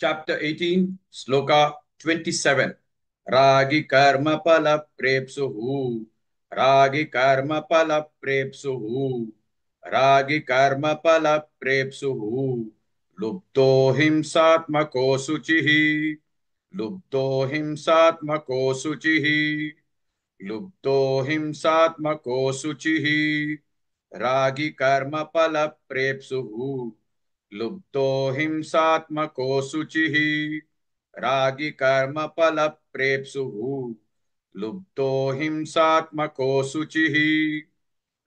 Chapter 18, Sloka 27. Ragi karma pala prepsuhu. Ragi karma pala prepsuhu. Ragi karma pala prepsuhu. Lupto himsatmako suchihi. Lupto himsatmako suchihi. Lupto himsatmako suchihi. Ragi karma pala prepsuhu. लुप्तो हिंसात्मको शुचिः रागी कर्म फल प्रेप्सुः लुप्तो हिंसात्मको शुचिः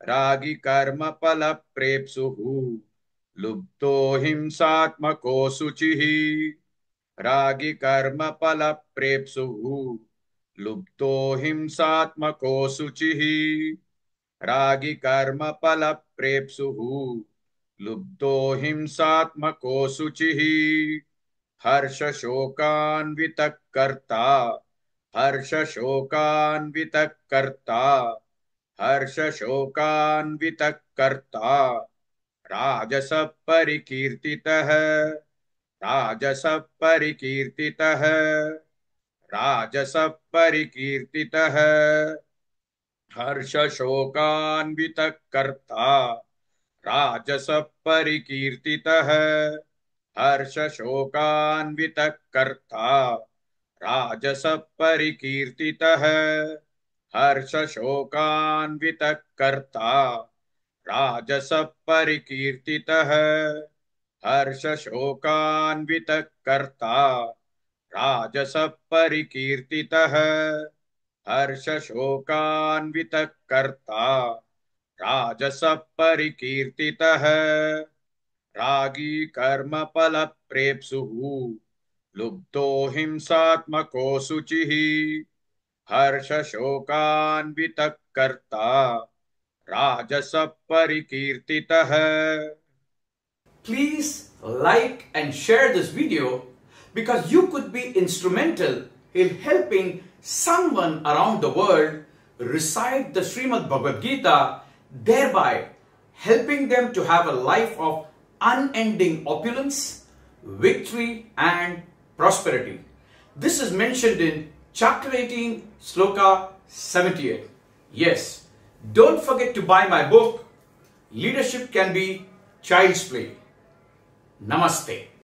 रागी कर्म फल प्रेप्सुः लुप्तो हिंसात्मको शुचिः रागी कर्म फल प्रेप्सुः लुप्तो हिंसात्मको शुचिः रागी कर्म फल प्रेप्सुः लुब्धो हिंसात्मको शुचिः हर्ष शोकान्वितः कर्ता हर्ष शोकान्वितः कर्ता हर्ष शोकान्वितः कर्ता राजस परिकीर्तितः राजस परिकीर्तितः राजस परिकीर्तितः हर्ष शोकान्वितः कर्ता राजस परिकीर्तितः हर्ष शोकान्वितः कर्ता राजस परिकीर्तितः हर्ष शोकान्वितः कर्ता राजस परिकीर्तितः हर्ष शोकान्वितः कर्ता राजस परिकीर्तितः हर्ष शोकान्वितः कर्ता राजस परिकीर्तितः रागी कर्म फल प्रेप्सुः लुब्धो हिंसात्मको शुचिः हर्ष शोकान्वितः कर्ता राजस परिकीर्तितः. Please like and share this video because you could be instrumental in helping someone around the world recite the Srimad Bhagavad Gita, thereby helping them to have a life of unending opulence, victory and prosperity. This is mentioned in chapter 18, Sloka 78. Yes, don't forget to buy my book, Leadership Can Be Child's Play. Namaste.